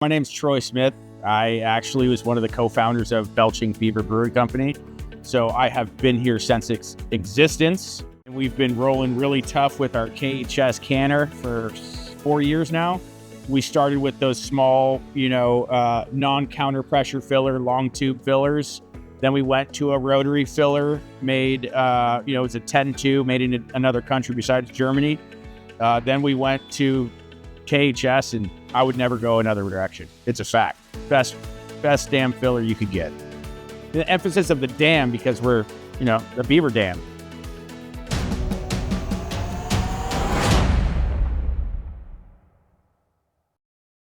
My name's Troy Smith. I actually was one of the co-founders of Belching Beaver Brewery Company. So I have been here since its existence. And we've been rolling really tough with our KHS canner for 4 years now. We started with those small, non-counter pressure filler, long tube fillers. Then we went to a rotary filler made, it's a 10-2 made in another country besides Germany. Then we went to KHS, and I would never go another direction. It's a fact. Best damn filler you could get. The emphasis of the dam, because we're, the beaver dam.